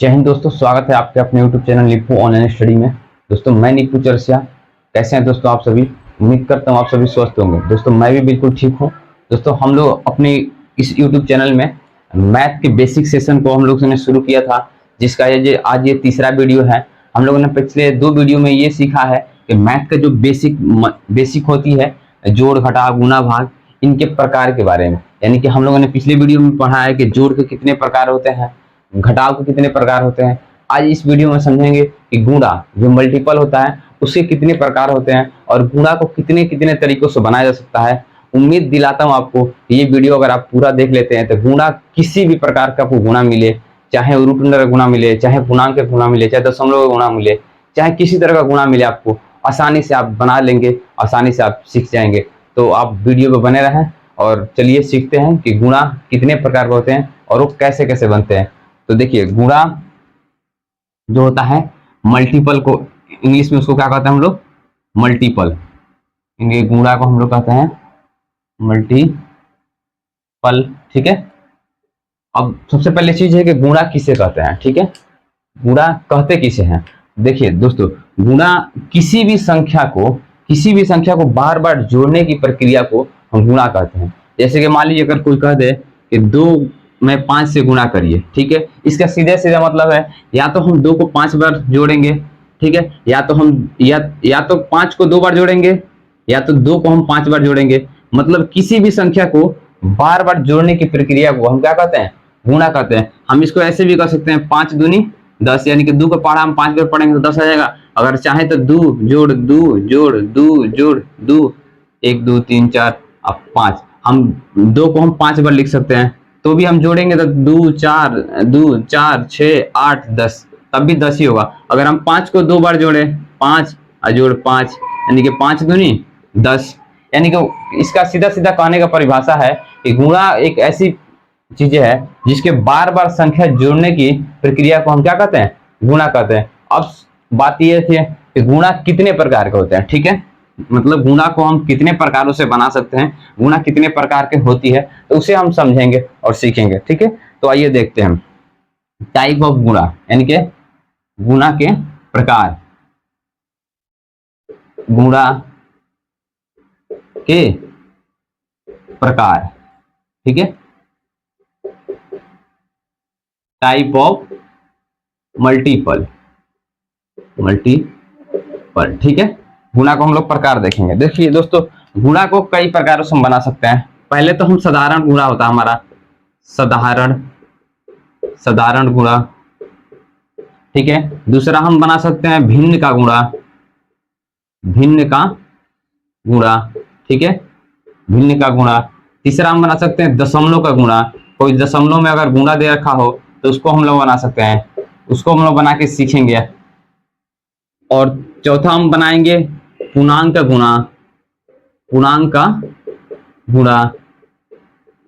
जय हिंद दोस्तों, स्वागत है आपके अपने YouTube channel Nippu online study में। दोस्तों मैं निप्पू चरसिया। कैसे हैं दोस्तों आप सभी? उम्मीद करता हूँ आप सभी स्वस्थ होंगे। दोस्तों मैं भी बिल्कुल ठीक हूँ। दोस्तों हम लोग अपने इस YouTube चैनल में मैथ के बेसिक सेशन को हम लोग ने शुरू किया था, जिसका आज ये तीसरा वीडियो है। हम लोगों ने पिछले 2 वीडियो में ये सीखा है कि मैथ का जो बेसिक होती है, जोड़ घटा गुना भाग, इनके प्रकार के बारे में। यानी कि हम लोगों ने पिछले वीडियो में पढ़ा है कि जोड़ के कितने प्रकार होते हैं, घटाव के कितने प्रकार होते हैं। आज इस वीडियो में समझेंगे कि गुणा जो मल्टीपल होता है उसके कितने प्रकार होते हैं और गुणा को कितने कितने तरीकों से बनाया जा सकता है। उम्मीद दिलाता हूं आपको कि ये वीडियो अगर आप पूरा देख लेते हैं तो गुणा किसी भी प्रकार का आपको गुणा मिले, चाहे रूट अंडर का गुणा मिले, चाहे पूर्णांक का गुणा मिले, चाहे दशमलव का गुणा मिले, चाहे किसी तरह का गुणा मिले, आपको आसानी से आप बना लेंगे, आसानी से आप सीख जाएंगे। तो आप वीडियो पे बने रहें और चलिए सीखते हैं कि गुणा कितने प्रकार के होते हैं और वो कैसे कैसे बनते हैं। तो देखिए, गुणा जो होता है मल्टीपल को इंग्लिश में उसको क्या कहते हैं हम लोग? मल्टीपल। गुणा को हम लोग कहते हैं मल्टीपल। ठीक है। अब सबसे पहले चीज है कि गुणा किसे कहते हैं। ठीक है, गुणा कहते किसे हैं? देखिए दोस्तों, गुणा किसी भी संख्या को बार बार जोड़ने की प्रक्रिया को हम गुणा कहते हैं। जैसे कि मान लीजिए अगर कोई कह दे कि 2 में 5 से गुणा करिए, ठीक है, इसका सीधे सीधा मतलब है या तो हम 2 को 5 बार जोड़ेंगे, ठीक है, या तो हम या तो 5 को 2 बार जोड़ेंगे, या तो 2 को हम 5 बार जोड़ेंगे। मतलब किसी भी संख्या को बार बार जोड़ने की प्रक्रिया को हम क्या कहते हैं? गुणा कहते हैं। हम इसको ऐसे भी कर सकते हैं, 5 दूनी 10, यानी कि 2 का पढ़ा हम 5 बार पढ़ेंगे तो 10 आ जाएगा। अगर चाहे तो 2 जोड़ 2 जोड़ 2 जोड़ 2, 1 2 3 4 अब 5, हम 2 को हम 5 बार लिख सकते हैं। तो भी हम जोड़ेंगे तो 2 4 6 8 10, तब भी 10 ही होगा। अगर हम 5 को 2 बार जोड़े, 5 जोड़ 5, यानी कि 5 दूनी 10। यानी कि इसका सीधा सीधा कहने का परिभाषा है कि गुणा एक ऐसी चीज है जिसके बार बार संख्या जोड़ने की प्रक्रिया को हम क्या कहते हैं? गुणा कहते हैं। अब बात यह थी कि गुणा कितने प्रकार के होते हैं। ठीक है, मतलब गुणा को हम कितने प्रकारों से बना सकते हैं, गुणा कितने प्रकार के होती है, तो उसे हम समझेंगे और सीखेंगे। ठीक है, तो आइए देखते हैं टाइप ऑफ गुणा, यानी कि गुणा के प्रकार। गुणा के प्रकार, ठीक है, टाइप ऑफ मल्टीपल। ठीक है, गुणा को हम लोग प्रकार देखेंगे। देखिए दोस्तों, गुणा को कई प्रकारों से हम बना सकते हैं। पहले तो हम साधारण गुणा होता है हमारा, साधारण गुणा। ठीक है, दूसरा हम बना सकते हैं भिन्न का गुणा। ठीक है, भिन्न का गुणा। तीसरा हम बना सकते हैं दशमलव का गुणा। कोई दशमलव में अगर गुणा दे रखा हो तो उसको हम लोग बना सकते हैं, उसको हम लोग बना के सीखेंगे। और चौथा हम बनाएंगे पूर्णांक का गुणा।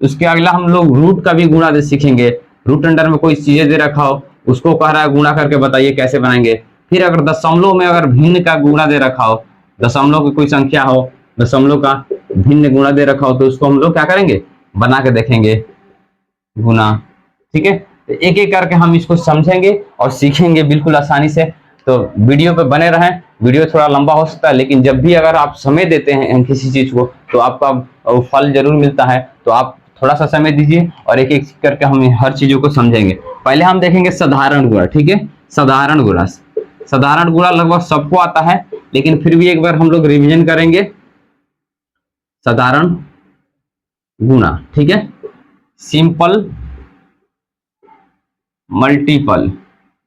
उसके अगला हम लोग रूट का भी गुणा दे सीखेंगे। रूट अंडर में कोई चीजें दे रखा हो, उसको कह रहा है गुणा करके बताइए कैसे बनाएंगे। फिर अगर दशमलव में अगर भिन्न का गुणा दे रखा हो, दशमलव की कोई संख्या हो, दशमलव का भिन्न गुणा दे रखा हो, तो उसको हम लोग क्या करेंगे? बना के देखेंगे गुणा। ठीक है, तो एक एक करके हम इसको समझेंगे और सीखेंगे बिल्कुल आसानी से। तो वीडियो पे बने रहें। वीडियो थोड़ा लंबा हो सकता है, लेकिन जब भी अगर आप समय देते हैं किसी चीज को तो आपका फल जरूर मिलता है। तो आप थोड़ा सा समय दीजिए और एक एक करके हम हर चीजों को समझेंगे। पहले हम देखेंगे साधारण गुणा। ठीक है, साधारण गुणा लगभग सबको आता है, लेकिन फिर भी एक बार हम लोग रिवीजन करेंगे। साधारण गुणा, ठीक है, सिंपल मल्टीपल,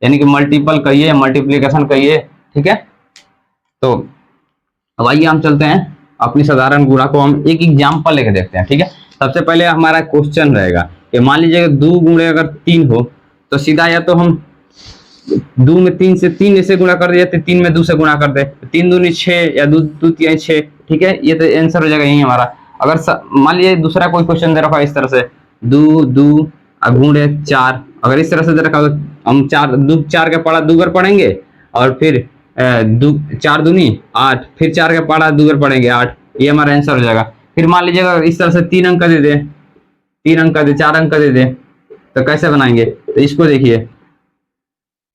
यानी कि मल्टीपल कहिए, मल्टीप्लिकेशन कहिए। ठीक है, तो अब आइए हम चलते हैं अपनी साधारण गुणा को हम एक एग्जाम्पल लेके देखते हैं। ठीक है, सबसे पहले हमारा क्वेश्चन रहेगा कि मान लीजिए 2 गुणे अगर 3 हो तो सीधा या तो हम 2 में 3 से 3 ऐसे गुणा कर दे, 3 में 2 से गुणा कर दे, 3 दूनी 6 या 2 3 6। ठीक है, ये तो आंसर हो जाएगा यही हमारा। अगर मान लीजिए दूसरा कोई क्वेश्चन दे रखा है इस तरह से 2 2 गुणे 4, अगर इस तरह से दे रखा हो तो हम 4 का पढ़ा 2 बार पढ़ेंगे, और फिर 4 दूनी 8, फिर 4 का पढ़ा 2 बार पढ़ेंगे 8, ये हमारा आंसर हो जाएगा। फिर मान लीजिए अगर इस तरह से 3 अंक दे दे, 4 अंक दे दे, तो कैसे बनाएंगे? तो इसको देखिए,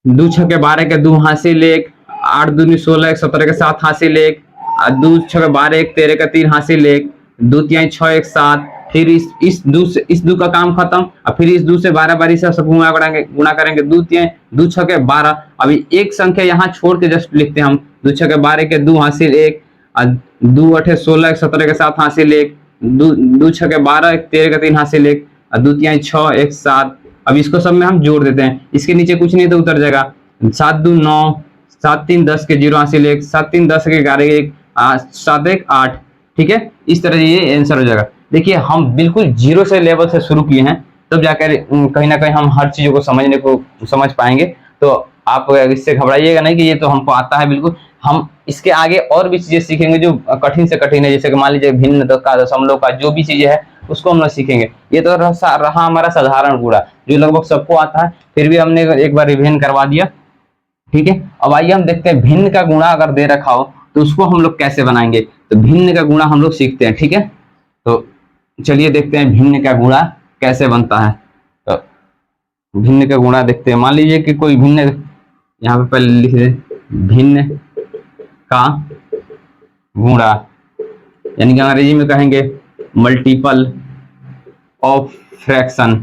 दो छके 12 के 2 हासिल 1, 8 दूनी 16 17 के 7 हासिल 1, 2 छके 12 13 का 3 हासिल 1, 2 तिहाई 6 1 7। फिर इस दो का काम खत्म। अब फिर इस 2 से 12 बारी से सब गुणा करेंगे 2 तिहाई 2 छके 12। अभी एक संख्या यहाँ छोड़ के जस्ट लिखते हैं हम, 2 छके 12 के 2 हासिल 1, 2 8 16 17 के 7 हासिल 1, 2 छके 12 13 का 3 हासिल 1, 2 तिहाई 6 1 7। अब इसको सब में हम जोड़ देते हैं, इसके नीचे कुछ नहीं तो उतर जाएगा। 7 2 9, 7 3 10 के 0 हासिल 1, 7 3 10 के 11 1, 7 1 8। ठीक है, इस तरह ये आंसर हो जाएगा। देखिए हम बिल्कुल जीरो से लेवल से शुरू किए हैं, तब जाकर कहीं ना कहीं हम हर चीजों को समझ पाएंगे। तो आप इससे घबराइएगा नहीं कि ये तो हमको आता है, बिल्कुल हम इसके आगे और भी चीजें सीखेंगे जो कठिन से कठिन है। जैसे कि मान लीजिए भिन्न का, दशमलव का, जो भी चीजें है उसको हम लोग सीखेंगे। ये तो रहा हमारा साधारण गुणा जो लगभग सबको आता है, फिर भी हमने एक बार रिवीजन करवा दिया। ठीक है, अब आइए हम देखते हैं भिन्न का गुणा अगर दे रखा हो तो उसको हम लोग कैसे बनाएंगे। तो भिन्न का गुणा हम लोग सीखते हैं। ठीक है, तो चलिए देखते हैं भिन्न का गुणा कैसे बनता है। तो भिन्न का गुणा देखते हैं। मान लीजिए कि कोई भिन्न, यहाँ पे पहले लिख दे भिन्न का गुणा, यानी कि अंग्रेजी में कहेंगे मल्टीपल ऑफ फ्रैक्शन।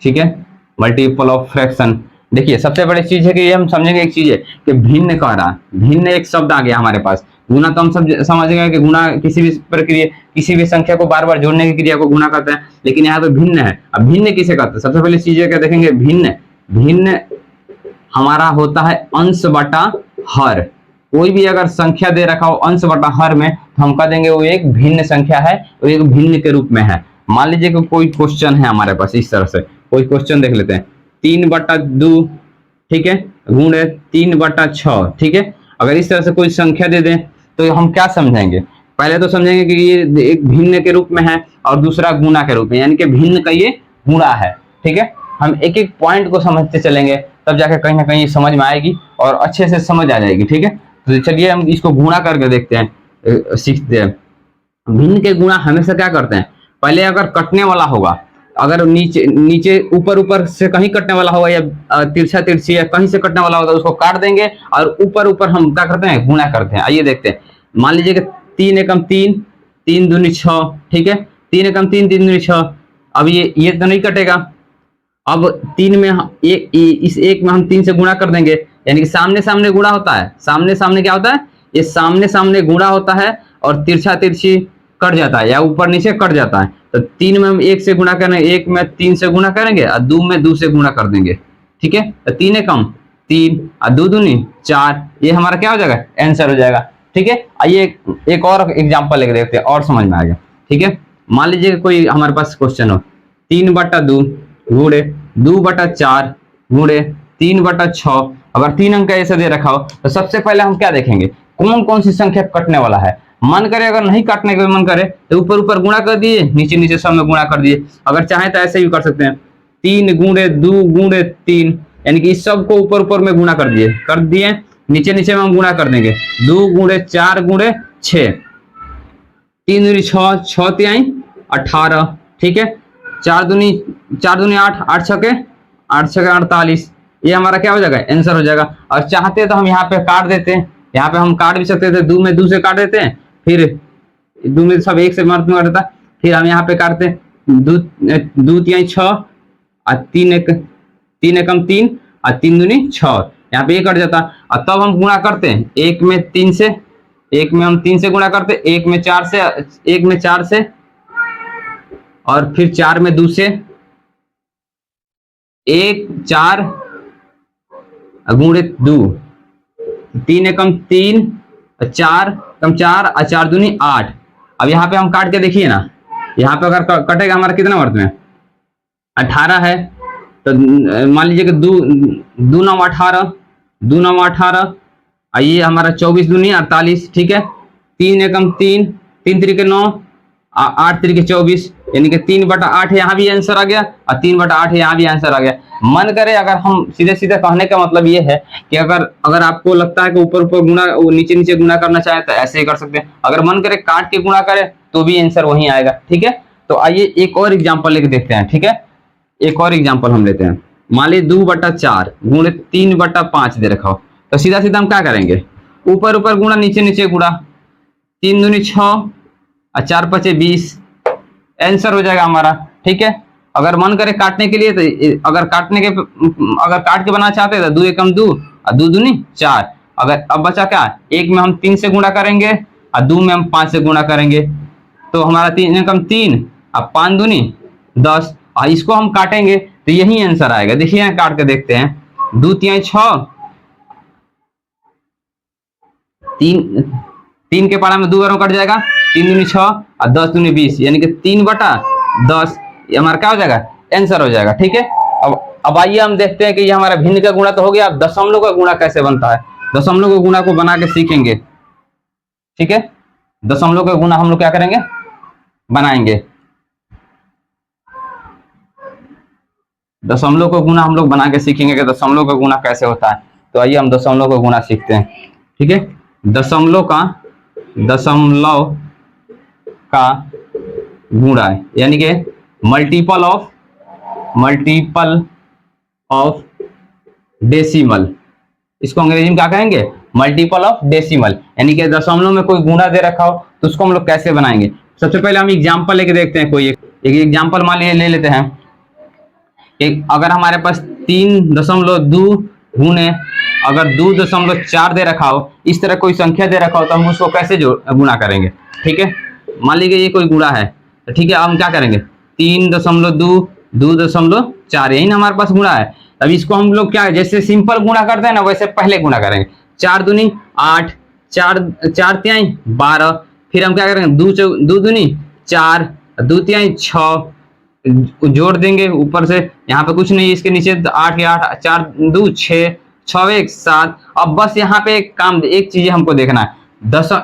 ठीक है, मल्टीपल ऑफ फ्रैक्शन। देखिए सबसे बड़ी चीज है कि ये हम समझेंगे एक चीज है कि भिन्न कह रहा, भिन्न एक शब्द आ गया हमारे पास। गुणा तो हम सब समझ गए कि गुणा किसी भी प्रक्रिया, किसी भी संख्या को बार बार जोड़ने की क्रिया को गुणा करते हैं, लेकिन यहाँ पे भिन्न है। अब भिन्न किसे कहते हैं, सबसे पहले चीज क्या देखेंगे, भिन्न भिन्न हमारा होता है अंश बटा हर। कोई भी अगर संख्या दे रखा हो अंश बटा हर में, तो हम कह देंगे वो एक भिन्न संख्या है, वो एक भिन्न के रूप में है। मान लीजिए कि कोई क्वेश्चन है हमारे पास, इस तरह से कोई क्वेश्चन देख लेते हैं, 3/2, ठीक है, गुणे 3/6। ठीक है, अगर इस तरह से कोई संख्या दे दें तो हम क्या समझेंगे, पहले तो समझेंगे कि ये एक भिन्न के रूप में है और दूसरा गुणा के रूप में, यानी कि भिन्न का ये गुणा है। ठीक है, हम एक एक पॉइंट को समझते चलेंगे, तब जाकर कहीं ना कहीं समझ में आएगी और अच्छे से समझ आ जाएगी। ठीक है, तो चलिए हम इसको गुणा करके देखते हैं, सीखते हैं। भिन्न के गुणा हमेशा क्या करते हैं, पहले अगर कटने वाला होगा, अगर नीचे नीचे ऊपर से कहीं कटने वाला होगा या तिरछा तिरछी या कहीं से कटने वाला होगा, उसको काट देंगे और ऊपर हम क्या करते हैं, गुणा करते हैं। आइए देखते हैं। मान लीजिए कि 3 एकम 3, 3 दूनी 6। ठीक है, 3 एकम 3, 3 दूनी 6। अब ये तो नहीं कटेगा। अब 3 में इस एक में हम 3 से गुणा कर देंगे, यानी कि सामने सामने गुणा होता है। सामने सामने क्या होता है, ये सामने सामने गुणा होता है और तिरछा तिरछी कट जाता है या ऊपर नीचे कट जाता है। तो 3 में हम 1 से गुणा करेंगे, 1 में 3 से गुणा करेंगे और 2 में 2 से गुणा कर देंगे। ठीक है, तो 3 एकम 3 और 2 दूनी 4, ये हमारा क्या हो जाएगा, आंसर हो जाएगा। ठीक है, आइए एक और एग्जांपल लेके देखते हैं और समझ में आएगा। ठीक है, मान लीजिए कोई हमारे पास क्वेश्चन हो, 3/2 गुणे 2/4 गुणे 3/6। अगर 3 अंक ऐसे दे रखा हो तो सबसे पहले हम क्या देखेंगे, कौन कौन सी संख्या कटने वाला है। मन करे अगर नहीं काटने का मन करे तो ऊपर गुणा कर दिए, नीचे नीचे सब में गुणा कर दिए। अगर चाहे तो ऐसे भी कर सकते हैं, 3 गुणे 2 गुणे 3, यानी कि इस सब को ऊपर में गुणा कर दिए, नीचे नीचे में हम गुणा कर देंगे। 2 गुणे 4 गुणे 6, 3 दूनी 6, 6 तिहाई 18। ठीक है, 4 दूनी 8, 8 छके 48। ये हमारा क्या हो जाएगा, आंसर हो जाएगा। और चाहते तो हम यहाँ पे काट देते हैं, यहाँ पे हम काट भी सकते थे, 2 में 2 से काट देते हैं, फिर 2 में सब 1 से मर्द में करता, फिर हम यहाँ पे काटते हैं 2 तिहाई 6 और 3 एकम 3 और 3 दूनी 6, यहाँ पे ये कट जाता। और तब हम गुणा करते हैं, 1 में 3 से, 1 में हम 3 से गुणा करते, 1 में 4 से, 1 में 4 से और फिर 4 में 2 से, 1 4 गुणे 2, 3 एकम 3, 4 कम 4 और 4 दूनी 8। अब यहाँ पे हम काट के देखिए ना, यहाँ पे अगर कटेगा हमारा कितना वर्त में, 18 है। तो मान लीजिए कि 2 9 18, 2 9 18, ये हमारा 24 दूनी 48। ठीक है, 3 एकम 3, 3 3 9, 8 3 24, यानी कि 3/8 यहाँ भी आंसर आ गया और 3/8 यहाँ भी आंसर आ गया। मन करे अगर हम सीधे सीधे कहने का मतलब ये है कि अगर आपको लगता है कि ऊपर गुणा, नीचे नीचे गुणा करना चाहे तो ऐसे ही कर सकते हैं। अगर मन करे काट के गुणा करे तो भी आंसर वहीं आएगा। ठीक है, तो आइए एक और एग्जाम्पल लेके देखते हैं। ठीक है, एक और एग्जाम्पल हम लेते हैं। मान ली 2/4 गुणे 3/5 दे रखा हो, तो सीधा सीधा हम क्या करेंगे, ऊपर ऊपर गुणा, नीचे नीचे गुणा, 3 दूनी 6 और 4 पचे 20, आंसर हो जाएगा हमारा। ठीक है, अगर मन करे काटने के लिए तो अगर काट के बनाना चाहते हैं तो 2 एकम 2 और 2 दूनी 4। अगर अब बचा क्या, एक में हम 3 से गुणा करेंगे और 2 में हम 5 से गुणा करेंगे, तो हमारा 3 एकम 3 और 5 दूनी 10, और इसको हम काटेंगे तो यही आंसर आएगा। देखिए यहाँ काट के देखते हैं, 2 तिहाई 6, 3 के पारा में 2 बारों कट जाएगा, 3 दूनी 6 और 10 दूनी 20, यानी कि 3/10 ये हमारा क्या हो जाएगा, आंसर हो जाएगा। ठीक है, अब आइए हम देखते हैं कि ये हमारा भिन्न का गुणा तो हो गया, अब दशमलव का गुणा कैसे बनता है, दशमलव का गुणा को बना के सीखेंगे। ठीक है, दशमलव का गुणा हम लोग क्या करेंगे, बनाएंगे। दशमलव का गुणा हम लोग बना के सीखेंगे कि दशमलव का गुणा कैसे होता है। तो आइए हम दशमलव का गुणा सीखते हैं। ठीक है, दशमलव का गुणा है, यानी कि मल्टीपल ऑफ डेसिमल, इसको अंग्रेजी में क्या कहेंगे, मल्टीपल ऑफ डेसिमल, यानी कि दशमलव में कोई गुणा दे रखा हो तो उसको हम लोग कैसे बनाएंगे। सबसे पहले हम एग्जांपल लेके देखते हैं, कोई एक एग्जांपल मान ले लेते हैं। एक अगर हमारे पास 3.2 गुणे अगर 2.4 दे रखा हो, इस तरह कोई संख्या दे रखा हो तो हम उसको कैसे गुणा करेंगे। ठीक है, मान लीजिए ये कोई गुणा है, तो ठीक है अब हम क्या करेंगे, 3.2 2.4 यही ना हमारे पास गुणा है। अब इसको हम लोग क्या, जैसे सिंपल गुणा करते हैं ना वैसे पहले गुणा करेंगे। 4 दूनी 8, 4 तिहाई 12, फिर हम क्या करेंगे, 2 दूनी 4, 2 तिहाई 6 जोड़ देंगे ऊपर से, यहाँ पे कुछ नहीं, इसके नीचे 8 के 8, 4 2 6, 6 1 7। अब बस यहाँ पे एक चीज हमको देखना है,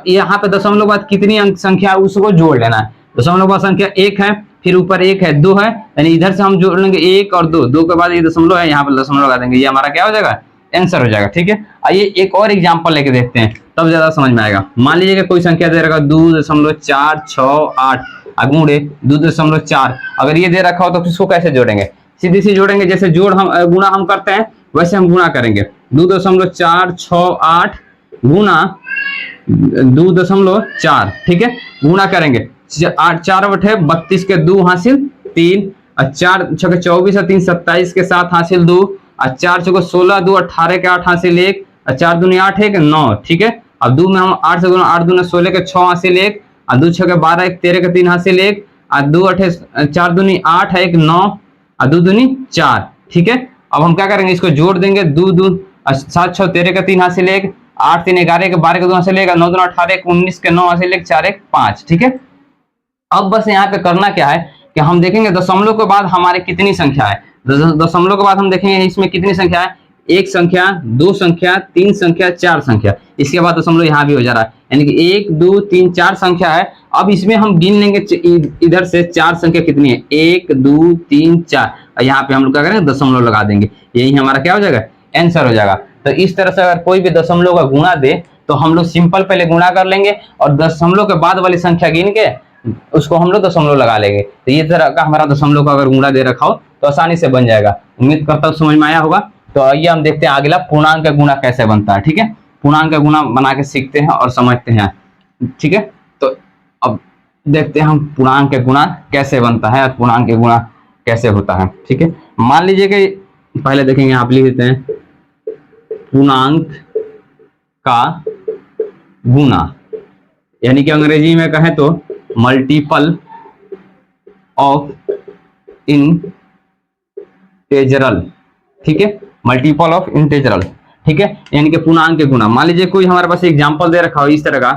यहाँ पे दशमलव के बाद कितनी अंक संख्या है उसको जोड़ लेना है। दशमलव के बाद संख्या 1 है, फिर ऊपर 1 है, 2 है, यानी इधर से हम जोड़ लेंगे 1 और 2 के बाद ये दशमलव है, यहाँ पर दशमलव लगा देंगे, ये हमारा क्या हो जाएगा, आंसर हो जाएगा। ठीक है, आइए एक और एग्जांपल लेके देखते हैं, तब ज्यादा समझ में आएगा। मान लीजिए कोई संख्या दे रखा 2.468 गुणे 2.4, अगर ये दे रखा हो तो इसको कैसे जोड़ेंगे, सीधी सी जोड़ेंगे, जैसे गुणा हम करते हैं वैसे हम गुणा करेंगे। 2.468 गुणा 2.4, ठीक है, गुणा करेंगे, 4 बटे 32 के 2 हासिल 3, 4 छके 24 और 3 27 के 7 हासिल 2, 4 छके 16 2 18 के 8 हासिल 1, 4 दूनी 8 1 9। ठीक है, अब 2 में हम 8 से गुणा, 8 दूनी 16 के 6 हासिल 1, 2 छके 12 1 13 के 3 हासिल 1, 2 8 4 दूनी 8 1 9 और 2 दूनी 4। ठीक है, अब हम क्या करेंगे, इसको जोड़ देंगे, 2 7 6 13 के 3 हासिल 1, 8 3 11 के 12 के 2 हासिल 1, 9 2 18 1 19 के 9 हासिल 1, 4 1 5। ठीक है, अब बस यहाँ पे करना क्या है कि हम देखेंगे दशमलव के बाद हमारे कितनी संख्या है। दशमलव के बाद हम देखेंगे इसमें कितनी संख्या है, 1 संख्या 2 संख्या 3 संख्या 4 संख्या, इसके बाद दशमलव यहाँ भी हो जा रहा है, यानी कि 1 2 3 4 संख्या है। अब इसमें हम गिन लेंगे इधर से 4 संख्या कितनी है, 1 2 3 4, और यहाँ पे हम लोग क्या करेंगे, दशमलव लगा देंगे, यही हमारा क्या हो जाएगा, आंसर हो जाएगा। तो इस तरह से अगर कोई भी दशमलव का गुणा दे तो हम लोग सिंपल पहले गुणा कर लेंगे और दशमलव के बाद वाली संख्या गिन के उसको हम लोग दशमलव लगा लेंगे। तो ये तरह का हमारा दशमलव का अगर गुणा दे रखा हो तो आसानी से बन जाएगा। उम्मीद करता हूँ समझ में आया होगा। तो आइए हम देखते हैं अगला पूर्णांक का गुणा कैसे बनता है। ठीक है, पूर्णांक का गुणा बना के सीखते हैं और समझते हैं। ठीक है, तो अब देखते हैं हम पूर्णांक का गुणा कैसे बनता है और पूर्णांक का गुणा कैसे होता है। ठीक है, मान लीजिए कि पहले देखेंगे, आप लिख देते हैं पूर्णांक का गुणा, यानी कि अंग्रेजी में कहें तो मल्टीपल ऑफ इंटेजरल। ठीक है, मल्टीपल ऑफ इंटेजरल। ठीक है, यानी कि पूर्णांक के गुणा। मान लीजिए कोई हमारे पास एग्जांपल दे रखा हो इस तरह का,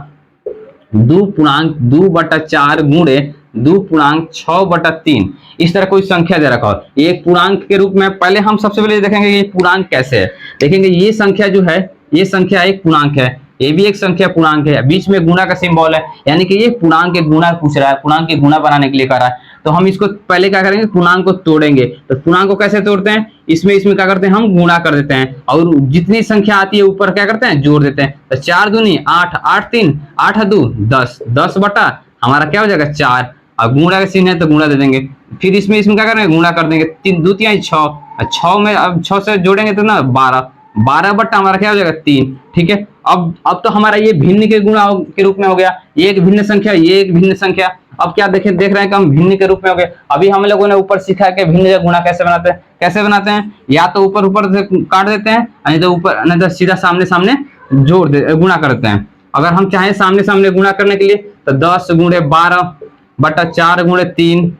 2.2/4 गुणे 2.6/3, इस तरह कोई संख्या दे रखा हो एक पूर्णांक के रूप में। पहले हम सबसे पहले देखेंगे ये पूर्णांक कैसे है। देखेंगे ये संख्या जो है, ये संख्या एक पूर्णांक है, ये भी एक संख्या पूर्णांक है, बीच में गुणा का सिंबल है, यानी कि ये पूर्णांक के गुणा पूछ रहा है, पूर्णांक के गुणा बनाने के लिए कर रहा है। तो हम इसको पहले क्या करेंगे, पूर्णांक को तोड़ेंगे। तो पूर्णांक को कैसे तोड़ते हैं, इसमें क्या करते हैं, हम गुणा कर देते हैं और जितनी संख्या आती है ऊपर क्या करते हैं, जोड़ देते हैं। तो 4 दूनी 8, 8 3 8 2 10, 10 बटा हमारा क्या हो जाएगा 4, और गुणा का चिन्ह है तो गुणा दे देंगे। फिर इसमें क्या करेंगे, गुणा कर देंगे, 3 2 3 6, 6 में अब 6 से जोड़ेंगे तो ना 12, 12 बट्टा हमारा क्या हो जाएगा 3। ठीक है, अब तो हमारा ये भिन्न के गुणा के रूप में हो गया, ये एक भिन्न संख्या, ये एक भिन्न संख्या। अब क्या देख रहे हैं कि हम भिन्न के रूप में हो गए। अभी हम लोगों ने ऊपर सीखा कि भिन्न का गुणा कैसे बनाते हैं। कैसे बनाते हैं, या तो ऊपर ऊपर से काट देते हैं, नहीं तो ऊपर नहीं तो सीधा सामने सामने जोड़ दे गुणा करते हैं। अगर हम चाहें सामने सामने गुणा करने के लिए तो 10 गुणे 12 बटा 4 गुणे 3,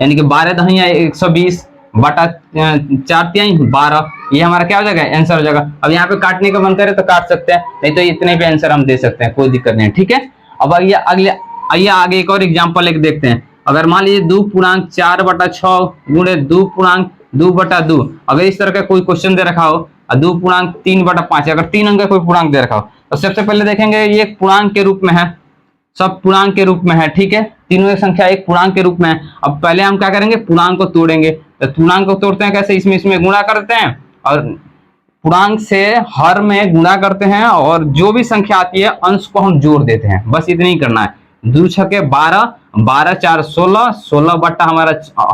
यानी कि 12 दहिया 120 बटा 4 तिहाई 12, ये हमारा क्या हो जाएगा आंसर हो जाएगा। अब यहाँ पे काटने का मन करे तो काट सकते हैं, नहीं तो इतने पे आंसर हम दे सकते हैं, कोई दिक्कत नहीं। ठीक है, अब आइए आगे एक और एग्जांपल लेके देखते हैं। अगर मान लीजिए 2 पूर्णांक 4 बटा 6 गुणे 2 पूर्णांक 2 बटा 2, अगर इस तरह का कोई क्वेश्चन दे रखा हो, 2 पूर्णांक 3 बटा 5, अगर 3 अंक का कोई पूर्णांक दे रखा हो, तो सबसे पहले देखेंगे ये एक पूर्णांक के रूप में है, सब पूर्णांक के रूप में है। ठीक है, तीनों की संख्या एक पूर्णांक के रूप में है। अब पहले हम क्या करेंगे, पूर्णांक को तोड़ेंगे। तो पूर्णांक को तोड़ते हैं कैसे, इसमें गुणा करते हैं और पूर्णांक से हर में गुणा करते हैं, और जो भी संख्या आती है अंश को हम जोड़ देते हैं, बस इतना ही करना है। 2 छके 12, 12 4 16, 16 बट्टा हमारा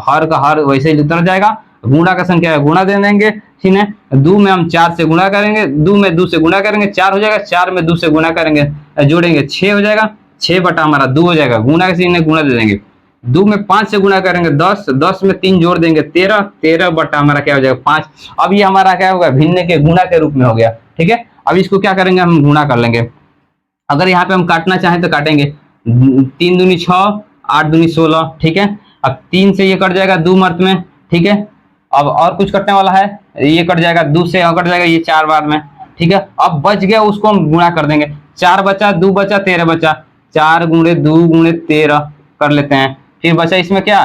हर का हर वैसे ही उतर जाएगा, गुणा का संख्या गुणा दे देंगे। ठीक है, 2 में हम 4 से गुणा करेंगे, 2 में 2 से गुणा करेंगे 4 हो जाएगा, 4 में 2 से गुणा करेंगे जोड़ेंगे 6 हो जाएगा, 6 बटा हमारा 2 हो जाएगा, गुणा के चिन्ह गुणा दे देंगे। 2 में 5 से गुणा करेंगे 10, 10 में 3 जोड़ देंगे 13, 13 बटा हमारा क्या हो जाएगा 5। अब ये हमारा क्या होगा, भिन्न के गुणा के रूप में हो गया। ठीक है, अब इसको क्या करेंगे, हम गुणा कर लेंगे। अगर यहाँ पे हम काटना चाहें तो काटेंगे, 3 दूनी 6, 8 दूनी 16। ठीक है, अब 3 से ये कट जाएगा 2 मर्त में। ठीक है, अब और कुछ कटने वाला है, ये कट जाएगा 2 से कट जाएगा ये 4 बार में। ठीक है, अब बच गया उसको हम गुणा कर देंगे, 4 बचा 2 बचा 13 बचा, 4 गुणे 2 गुणे 13 कर लेते हैं। फिर बचा इसमें क्या,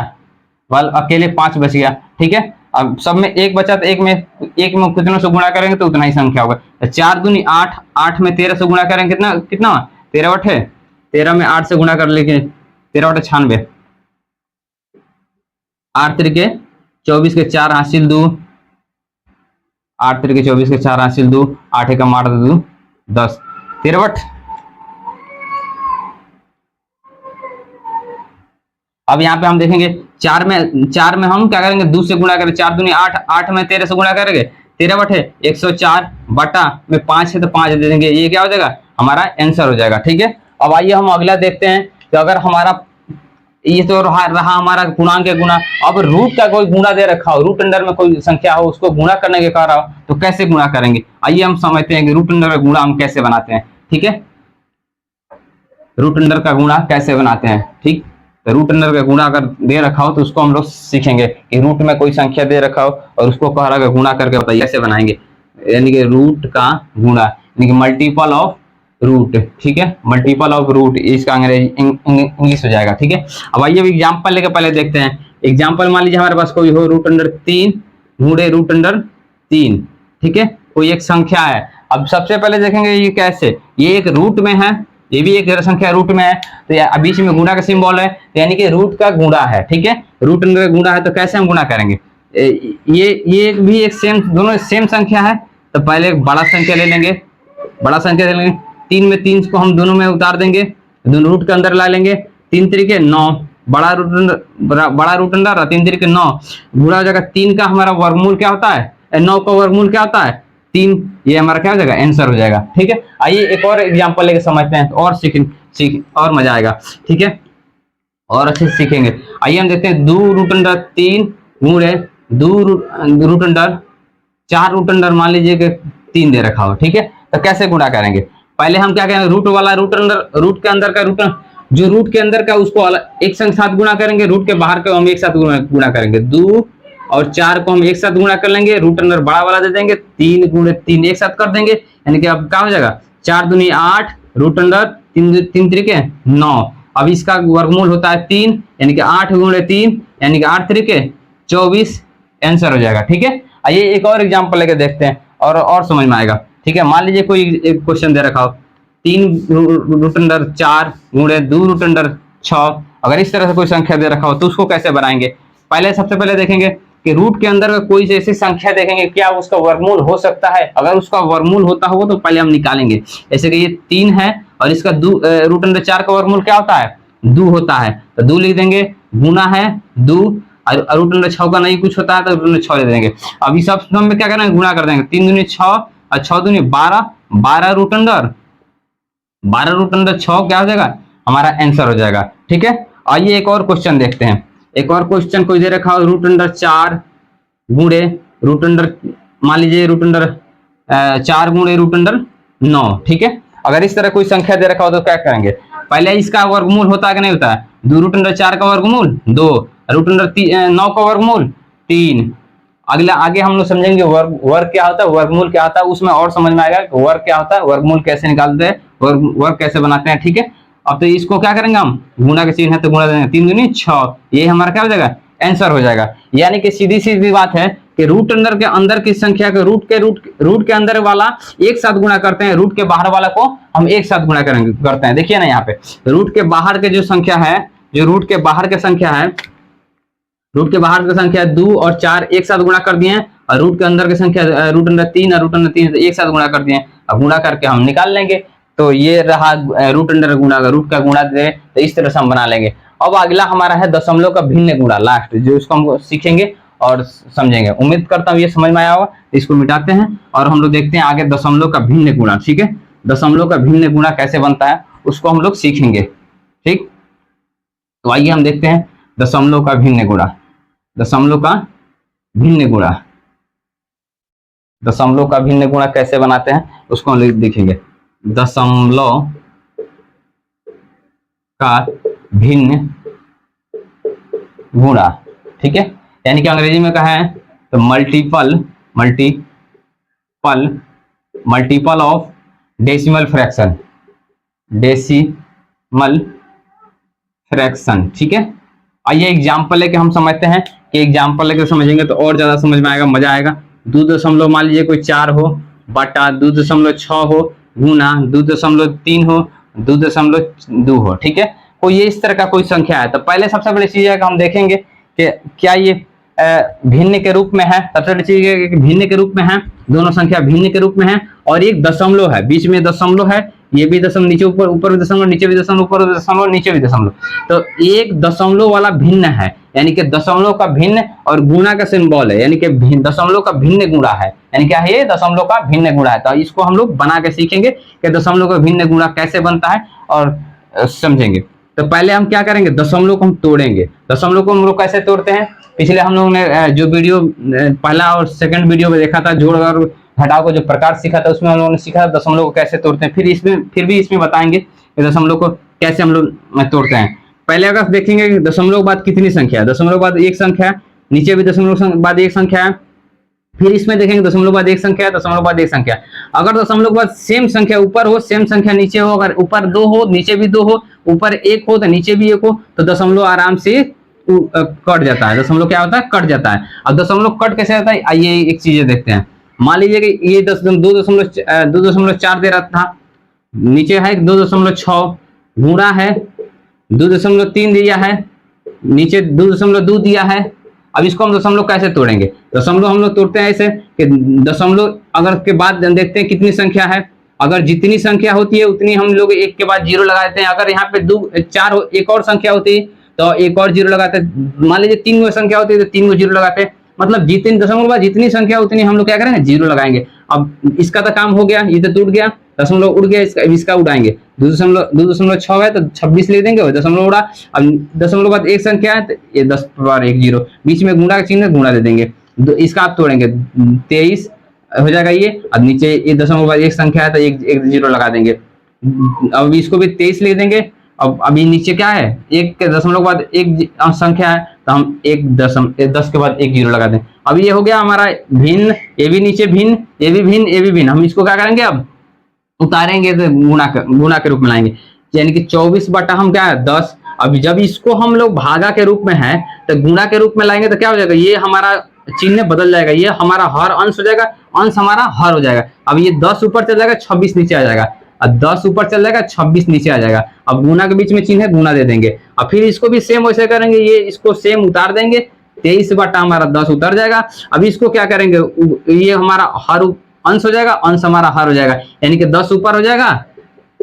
वाल अकेले 5 बच गया। ठीक है, अब सब में 1 बचा तो एक में कितनों से गुणा करेंगे तो उतना ही संख्या होगा। 4 दूनी 8, 8 में 13 से गुणा करेंगे कितना कितना 13 बटे 13 में 8 से गुणा कर लेंगे 13 बटे 96, 8 तरीके 24 के 4 हासिल 2, 8 तरीके 24 के 4 हासिल 2, 8 का मार 2 10, 13 बट। अब यहाँ पे हम देखेंगे 4 में हम क्या करेंगे 2 से गुणा करेंगे, 4 दूनी 8, 8 में 13 से गुणा करेंगे 13 बटे 104 बटा में 5 है तो 5 दे देंगे, ये क्या हो जाएगा हमारा आंसर हो जाएगा। ठीक है, अब आइए हम अगला देखते हैं कि अगर हमारा ये तो रहा हमारा पूर्णांक के गुणा। अब रूट का कोई गुणा दे रखा हो, रूट अंडर में कोई संख्या हो, उसको गुणा करने के कह रहा हो तो कैसे गुणा करेंगे, आइए हम समझते हैं कि रूट अंडर का गुणा हम कैसे बनाते हैं। ठीक है, रूट अंडर का गुणा कैसे बनाते हैं। ठीक, तो रूट अंडर का गुणा अगर दे रखा हो तो उसको हम लोग सीखेंगे कि रूट में कोई संख्या दे रखा हो और उसको कह रहा है गुणा करके बताइए कैसे बनाएंगे, यानी कि रूट का गुणा यानी कि मल्टीपल ऑफ रूट। ठीक है, मल्टीपल ऑफ रूट, इसका अंग्रेजी इंग्लिश हो जाएगा। ठीक है, अब आइए एग्जांपल लेके पहले देखते हैं। एग्जांपल मान लीजिए हमारे पास कोई हो रूट अंडर 3 गुणे रूट अंडर 3। ठीक है, कोई एक संख्या है। अब सबसे पहले देखेंगे ये कैसे, ये एक रूट में है, ये भी एक संख्या रूट में है, तो बीच में गुणा का सिंबल है, यानी कि रूट का गुणा है। ठीक है, रूट अंडर का गुणा है तो कैसे हम गुणा करेंगे, ये भी एक सेम, दोनों सेम संख्या है, तो पहले एक बड़ा संख्या ले लेंगे, बड़ा संख्या ले लेंगे, 3 में 3 को हम दोनों में उतार देंगे, दोनों रूट के अंदर ला लेंगे, 3 तरीके 9, बड़ा रूट अंडर 3 तरीके 9 गुणा हो जाएगा। 3 का हमारा वर्गमूल क्या होता है, 9 का वर्गमूल क्या होता है 3, ये हमारा क्या हो जाएगा आंसर हो जाएगा। ठीक है, आइए एक और एग्जांपल लेके समझते हैं तो और सीख और मजा आएगा। ठीक है, और अच्छे से सीखेंगे। आइए हम देखते हैं 2 रूट अंडर 3 गुणे 2 रूट अंडर 4 रूट अंडर मान लीजिए कि 3 दे रखा हो। ठीक है, तो कैसे गुणा करेंगे, पहले हम क्या करेंगे, रूट वाला रूट अंडर, रूट के अंदर का रूट, जो रूट के अंदर का उसको एक संग साथ गुणा करेंगे, रूट के बाहर के हम एक साथ गुणा करेंगे। 2 और 4 को हम एक साथ गुणा कर लेंगे, रूट अंडर बड़ा वाला दे देंगे, 3 गुणे 3 एक साथ कर देंगे, यानी कि अब क्या हो जाएगा 4 दूनी 8 रूट अंडर 3 तरीके 9। अब इसका वर्गमूल होता है 3, यानी कि 8 गुणे 3 यानी कि 8 तरीके 24 आंसर हो जाएगा। ठीक है, आइए एक और एग्जांपल लेके देखते हैं और समझ में आएगा। ठीक है, मान लीजिए कोई एक क्वेश्चन दे रखा हो 3 रूट अंडर 4 गुणे 2 रूट अंडर 6, अगर इस तरह से कोई संख्या दे रखा हो तो उसको कैसे बनाएंगे। पहले सबसे पहले देखेंगे कि रूट के अंदर का कोई ऐसी संख्या देखेंगे क्या उसका वर्गमूल हो सकता है, अगर उसका वर्गमूल होता हो तो पहले हम निकालेंगे। जैसे कि ये 3 है और इसका रूट अंडर 4 का वर्गमूल क्या होता है 2 होता है, तो 2 लिख देंगे, गुना है 2 रूट अंडर 6 का नहीं कुछ होता है तो रूट अंडर 6 ले देंगे। अब इस सब में क्या करेंगे, गुणा कर देंगे, 3 दूनी 6 और 6 दूनी 12, 12 रूट अंडर 6 क्या हो जाएगा, हमारा आंसर हो जाएगा। ठीक है, आइए एक और क्वेश्चन देखते हैं। एक और क्वेश्चन कोई दे रखा हो, रूट अंडर 4 गुणे रूट अंडर, मान लीजिए रूट अंडर 4 गुणे रूट अंडर 9। ठीक है, अगर इस तरह कोई संख्या दे रखा हो तो क्या करेंगे, पहले इसका वर्गमूल होता है कि नहीं होता है, 2 रूट अंडर 4 का वर्गमूल 2, रूट अंडर 9 का वर्गमूल 3। अगला आगे हम लोग समझेंगे वर्ग क्या होता है, वर्गमूल क्या होता है, उसमें और समझ में आएगा वर्ग क्या होता है, वर्गमूल कैसे निकालते हैं, वर्ग कैसे बनाते हैं। ठीक है, अब तो इसको क्या करेंगे हम, गुणा के चिन्ह है तो गुणा देंगे, 3 दूनी 6, ये हमारा क्या हो जाएगा, आंसर हो जाएगा। यानी कि सीधी सीधी बात है कि रूट अंडर के अंदर की संख्या के रूट के अंदर वाला एक साथ गुणा करते हैं, रूट के बाहर वाला को हम एक साथ गुणा करते हैं। देखिए ना यहाँ पे रूट के बाहर के जो संख्या है, जो रूट के बाहर की संख्या है, रूट के बाहर की संख्या 2 और 4 एक साथ गुणा कर दिए, और रूट के अंदर की संख्या रूट अंडर 3 और रूट अंडर 3 एक साथ गुणा कर दिए। अब गुणा करके हम निकाल लेंगे, तो ये रहा रूट अंडर गुणा, रूट का गुणा दे तो इस तरह से हम बना लेंगे। अब अगला हमारा है दशमलव का भिन्न गुणा, लास्ट जो इसको हम सीखेंगे और समझेंगे। उम्मीद करता हूँ ये समझ में आया होगा। इसको मिटाते हैं और हम लोग देखते हैं आगे दशमलव का भिन्न गुणा। ठीक है, दशमलव का भिन्न गुणा कैसे बनता है उसको हम लोग सीखेंगे। ठीक, तो आइए हम देखते हैं दशमलव का भिन्न गुणा। दशमलव का भिन्न गुणा, दशमलव का भिन्न गुणा कैसे बनाते हैं उसको हम देखेंगे। दशमलव का भिन्न गुणा, ठीक है, यानी कि अंग्रेजी में कहा है तो मल्टीपल ऑफ डेसिमल फ्रैक्शन, ठीक है। आइए एग्जाम्पल लेके हम समझते हैं कि एग्जाम्पल लेके समझेंगे तो और ज्यादा समझ में आएगा, मजा आएगा। 2 मान लीजिए कोई 4 हो बटा 2.6 हो गुना 2.3 हो 2.2 हो। ठीक है, कोई ये इस तरह का कोई संख्या है तो पहले सबसे बड़ी चीज है कि हम देखेंगे कि क्या ये भिन्न के रूप में है। सबसे बड़ी चीज है कि भिन्न के रूप में है, दोनों संख्या भिन्न के रूप में है, और एक दशमलव है, बीच में दशमलव है, ये भी दशमलव, नीचे ऊपर भी दशमलव, नीचे भी दशमलव, ऊपर भी दशमलव, नीचे भी दशमलव, तो एक दशमलव वाला भिन्न है, यानी कि दशमलव का भिन्न और गुणा का सिंबल है, यानी कि दशमलव का भिन्न गुणा है, यानी क्या है ये दशमलव का भिन्न गुणा है। तो इसको हम लोग बना के सीखेंगे कि दशमलव का भिन्न गुणा कैसे बनता है और समझेंगे। तो पहले हम क्या करेंगे, दशमलव को हम तोड़ेंगे। दशमलव को हम लोग कैसे तोड़ते हैं, पिछले हम लोगों ने जो वीडियो पहला और सेकंड वीडियो में देखा था, जोड़ और घटाव को जो प्रकार सीखा था, उसमें हम लोगों ने सीखा था दशमलव को कैसे तोड़ते हैं। फिर भी इसमें बताएंगे कि दशमलव को कैसे हम लोग तोड़ते हैं। पहले अगर देखेंगे कि दशमलव बाद कितनी संख्या है, दशमलव बाद एक संख्या, नीचे भी दशमलव बाद एक संख्या है, फिर इसमें देखेंगे दशमलव बाद एक संख्या, दशमलव बाद एक संख्या। अगर दशमलव बाद सेम संख्या ऊपर हो, सेम संख्या नीचे हो, अगर ऊपर 2 हो नीचे भी 2 हो, ऊपर 1 हो तो नीचे भी 1 हो, तो दशमलव आराम से कट जाता है। दशमलव क्या होता है, कट जाता है। अब दशमलव कट कैसे जाता है, आइए एक चीज देखते हैं। मान लीजिए कि ये 2.4 दे रहा था, नीचे है 2.6, गुणा है 2.3 दिया है, नीचे 2.2 दिया है। अब इसको हम दशमलव कैसे तोड़ेंगे, दशमलव हम लोग तोड़ते हैं ऐसे कि दशमलव अगर के बाद देखते हैं कितनी संख्या है, अगर जितनी संख्या होती है उतनी हम लोग एक के बाद 0 लगा देते हैं। अगर यहाँ पे 4 एक और संख्या होती है तो एक और 0 लगाते हैं। मान लीजिए 3 संख्या होती है तो 3 0 लगाते हैं, मतलब जितनी दशमलव बाद जितनी संख्या उतनी हम लोग क्या करेंगे, 0 लगाएंगे। अब इसका तो काम हो गया, ये तो टूट गया, दशमलव उड़ गया, इसका उड़ाएंगे। 2.6 है तो 26 लिख देंगे, दशमलव उड़ा। अब दशमलव बाद एक संख्या है तो ये 10 बार 1 0, बीच में गुणा का चिन्ह गुणा दे देंगे, इसका आप तोड़ेंगे 23 हो जाएगा ये। अब नीचे ये दशमलव बाद एक संख्या है तो एक 0 लगा देंगे, अब इसको भी 23 लिख देंगे। अब अभी नीचे क्या है, एक के दशमलव के बाद एक संख्या है तो हम 10 के बाद 1 0 लगा दें। अब ये हो गया हमारा भिन्न, ये भी नीचे भिन्न, ये भी भिन्न, ये भी भिन्न। हम इसको क्या करेंगे, अब उतारेंगे तो गुणा के रूप में लाएंगे, यानी कि 24 बटा हम क्या है 10। अब जब इसको हम लोग भागा के रूप में है तो गुणा के रूप में लाएंगे तो क्या हो जाएगा, ये हमारा चिन्ह बदल जाएगा, ये हमारा हर अंश हो जाएगा, अंश हमारा हर हो जाएगा। अब ये 10 ऊपर चल जाएगा, 26 नीचे आ जाएगा, अब 10 ऊपर चल जाएगा, 26 नीचे आ जाएगा। अब गुणा के बीच में चिन्ह है, गुणा दे देंगे। अब फिर इसको भी सेम वैसे करेंगे, ये इसको सेम उतार देंगे, 23 बटा हमारा 10 उतर जाएगा। अब इसको क्या करेंगे, ये हमारा हर अंश हो जाएगा, अंश हमारा हर हो जाएगा, यानी कि 10 ऊपर हो जाएगा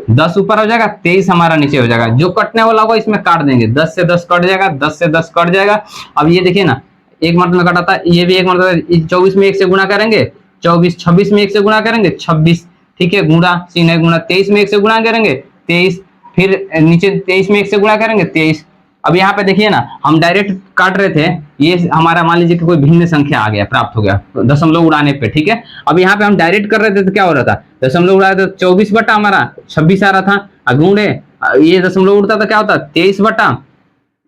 10 ऊपर हो जाएगा, 23 हमारा नीचे हो जाएगा। जो कटने वाला होगा इसमें काट देंगे, 10 से 10 कट जाएगा, 10 से 10 कट जाएगा। अब ये देखिए ना, एक मर्द में कटा था, ये भी एक मर्द, 24 में 1 से गुणा करेंगे 24, 26 में 1 से गुणा करेंगे 26, ठीक है, गुणा चिन्ह है गुणा, 23 में 1 से गुणा करेंगे 23, फिर नीचे 23 में 1 से गुणा करेंगे 23। अब यहाँ पे देखिए ना, हम डायरेक्ट काट रहे थे, ये हमारा मान लीजिए कि कोई भिन्न संख्या आ गया, प्राप्त हो गया दशमलव उड़ाने पे, ठीक है। अब यहाँ पे हम डायरेक्ट कर रहे थे तो क्या हो रहा था, दशमलव उड़ा तो 24 बटा हमारा 26 आ रहा था, गुणे ये दशमलव उड़ता तो क्या होता 23 बटा,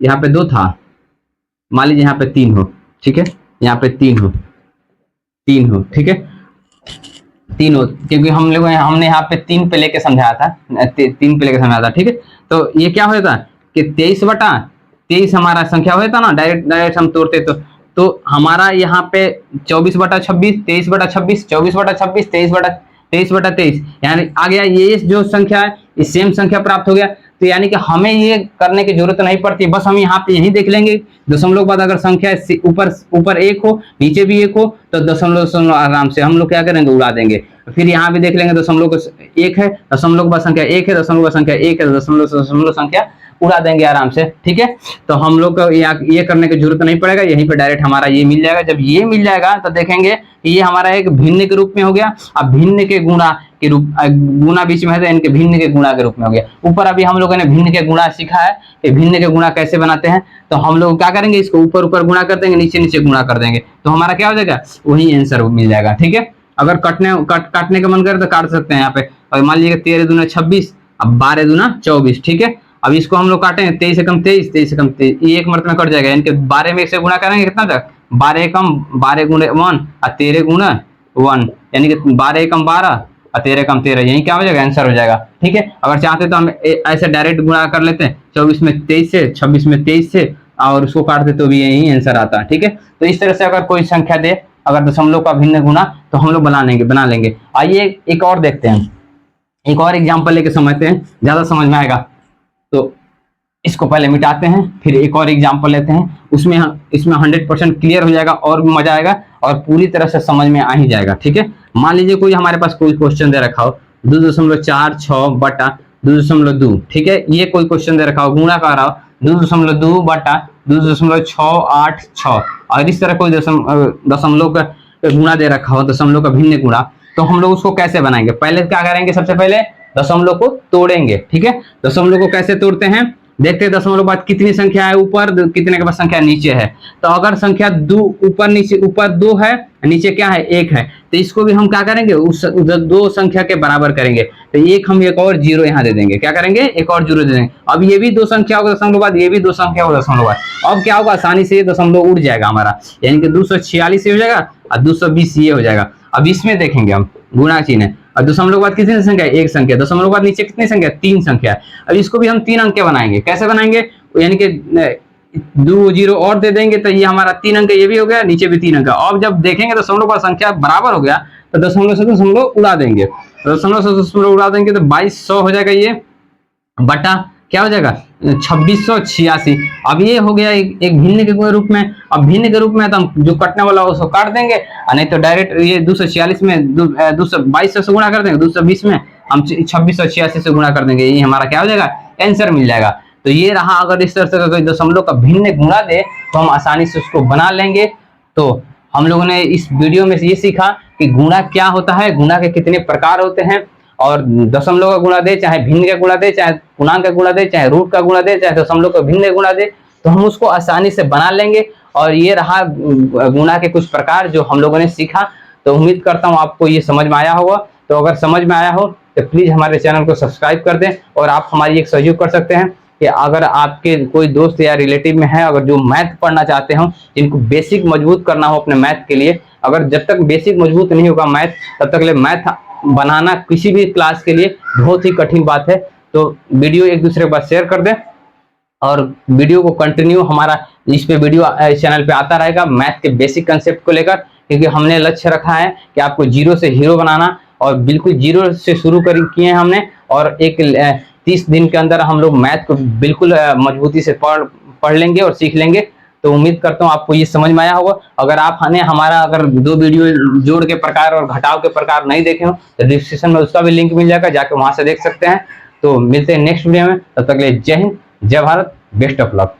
यहाँ पे 2 था, मान लीजिए यहाँ पे 3 हो, ठीक है, यहाँ पे 3 हो, 3 हो, ठीक है, 3 हो, क्योंकि हमने यहाँ पे 3 पे लेके समझाया था, 3 पे लेके समझाया था, ठीक है। तो ये क्या होता कि 23 बटा 23 हमारा संख्या होता ना, डायरेक्ट हम तोड़ते तो हमारा यहाँ पे 24 बटा 26, 23 बटा 26, 24 बटा 26, 23 बटा 23 यानी आ गया। ये जो संख्या है ये सेम संख्या प्राप्त हो गया। तो यानी कि हमें ये करने की जरूरत नहीं पड़ती, बस हम यहाँ पे यही देख लेंगे दशमलव के बाद अगर संख्या ऊपर 1 हो नीचे भी 1 हो तो दशमलव आराम से हम लोग क्या करेंगे उड़ा देंगे। फिर यहाँ भी देख लेंगे दशमलव को 1 है, दशमलव के बाद संख्या 1 है, दशमलव का संख्या 1 है, दशमलव संख्या उड़ा देंगे आराम से, ठीक है। तो हम लोग को ये करने की जरूरत नहीं पड़ेगा, यहीं पे डायरेक्ट हमारा ये मिल जाएगा। जब ये मिल जाएगा तो देखेंगे कि ये हमारा एक भिन्न के रूप में हो गया। अब भिन्न के गुणा के रूप, गुणा बीच में है तो इनके भिन्न के गुणा के रूप में हो गया। ऊपर अभी हम लोगों ने भिन्न के गुणा सीखा है कि भिन्न के गुणा कैसे बनाते हैं। तो हम लोग क्या करेंगे, इसको ऊपर ऊपर गुणा कर देंगे, नीचे नीचे गुणा कर देंगे, तो हमारा क्या हो जाएगा, वही आंसर मिल जाएगा, ठीक है। अगर काटने का मन करे तो काट सकते हैं यहाँ पे। और मान लीजिए 13 दूना 26, अब 12 दूना 24, ठीक है। अब इसको हम लोग काटेंगे 23 से कम 23, 23 से कम 23, ये एक मर्तबा कट जाएगा। यानी कि 12 में 1 से गुणा करेंगे कितना तक, 12 कम 12 गुणे 1 और 13 गुणे 1, यानी कि 12 कम 12 और 13 कम 13, यही क्या हो जाएगा, आंसर हो जाएगा, ठीक है। अगर चाहते तो हम ऐसे डायरेक्ट गुणा कर लेते हैं 24 में 23 से, 26 में 23 से, और उसको काटते तो भी यही आंसर आता है, ठीक है। तो इस तरह से अगर कोई संख्या दे, अगर दशमलव का भिन्न गुणा, तो हम लोग बना लेंगे। आइए एक और देखते हैं, एक और एग्जाम्पल लेके समझते हैं, ज्यादा समझ में आएगा। तो इसको पहले मिटाते हैं, फिर एक और एग्जाम्पल लेते हैं, इसमें 100% क्लियर हो जाएगा और भी मजा आएगा और पूरी तरह से समझ में आ ही जाएगा, ठीक है। मान लीजिए कोई हमारे पास कोई क्वेश्चन दे रखा हो 2.46 बटा 2.2, ठीक है। ये कोई क्वेश्चन दे रखा हो, गुणा कर रहा हो 2.2 बटा 2.686, और इस तरह कोई दशमलव का गुणा दे रखा हो, दशमलव का भिन्न गुणा, तो हम लोग उसको कैसे बनाएंगे। पहले क्या करेंगे, सबसे पहले दशमलव को तोड़ेंगे, ठीक है। दशमलव को कैसे तोड़ते हैं, देखते हैं दशमलव के बाद कितनी संख्या है ऊपर, कितने के बाद संख्या नीचे है। तो अगर संख्या ऊपर 2 है, नीचे क्या है 1 है, तो इसको भी हम क्या करेंगे, उस 2 संख्या के बराबर करेंगे। तो हम एक और 0 यहाँ दे देंगे, क्या करेंगे, एक और 0 दे देंगे। अब ये भी 2 संख्या होगा दशमलव बाद, ये भी 2 संख्या होगा दशमलव बाद। अब क्या होगा, आसानी से ये दशमलव उड़ जाएगा हमारा, यानी कि 246 ये हो जाएगा और 220 ये हो जाएगा। अब इसमें देखेंगे हम गुणा चिन्ह है, और दशमलव बाद कितनी संख्या है, 1 संख्या, दशमलव बाद नीचे कितनी संख्या, 3 संख्या है। अब इसको भी हम 3 अंक के बनाएंगे, कैसे बनाएंगे, यानी कि 2 0 और दे देंगे, तो ये हमारा 3 अंक, ये भी हो गया, नीचे भी 3 अंक। अब जब देखेंगे दशमलव बाद संख्या बराबर हो गया, तो दशमलव से दशमलव उड़ा देंगे, दशमलव से दशमलव उड़ा देंगे तो 2200 हो जाएगा, ये बटा क्या हो जाएगा 2686। अब ये हो गया एक भिन्न के रूप में। अब भिन्न के रूप में तो हम जो कटने वाला हो उसको काट देंगे, और नहीं तो डायरेक्ट ये 246 में 2200 से गुणा कर देंगे, 220 में हम 2686 से गुणा कर देंगे, ये हमारा क्या हो जाएगा, आंसर मिल जाएगा। तो ये रहा, अगर इस तरह से कोई दशमलव का भिन्न गुणा दे तो हम आसानी से उसको बना लेंगे। तो हम लोगों ने इस वीडियो में ये सीखा कि गुणा क्या होता है, गुणा के कितने प्रकार होते हैं, और दशमलव का गुणा दे, चाहे भिन्न का गुणा दे, चाहे पूर्णांक का गुणा दे, चाहे रूट का गुणा दे, चाहे दशमलव का भिन्न गुणा दे, तो हम उसको आसानी से बना लेंगे। और ये रहा गुणा के कुछ प्रकार जो हम लोगों ने सीखा। तो उम्मीद करता हूँ आपको ये समझ में आया होगा। तो अगर समझ में आया हो तो प्लीज हमारे चैनल को सब्सक्राइब कर दें, और आप हमारी एक सहयोग कर सकते हैं कि अगर आपके कोई दोस्त या रिलेटिव में है, अगर जो मैथ पढ़ना चाहते हो, जिनको बेसिक मजबूत करना हो अपने मैथ के लिए, अगर जब तक बेसिक मजबूत नहीं होगा मैथ, तब तक मैथ बनाना किसी भी क्लास के लिए बहुत ही कठिन बात है। तो वीडियो एक दूसरे के पास शेयर कर दें, और वीडियो को कंटिन्यू हमारा इस पे वीडियो चैनल पे आता रहेगा मैथ के बेसिक कंसेप्ट को लेकर, क्योंकि हमने लक्ष्य रखा है कि आपको 0 से हीरो बनाना, और बिल्कुल 0 से शुरू किए हैं हमने, और एक 30 दिन के अंदर हम लोग मैथ को बिल्कुल मजबूती से पढ़ लेंगे और सीख लेंगे। तो उम्मीद करता हूँ आपको ये समझ में आया होगा। अगर आप हमारा अगर 2 वीडियो जोड़ के प्रकार और घटाव के प्रकार नहीं देखे हो तो डिस्क्रिप्शन में उसका भी लिंक मिल जाएगा, जाके वहां से देख सकते हैं। तो मिलते हैं नेक्स्ट वीडियो में, तब तक के लिए जय हिंद, जय भारत, बेस्ट ऑफ लक।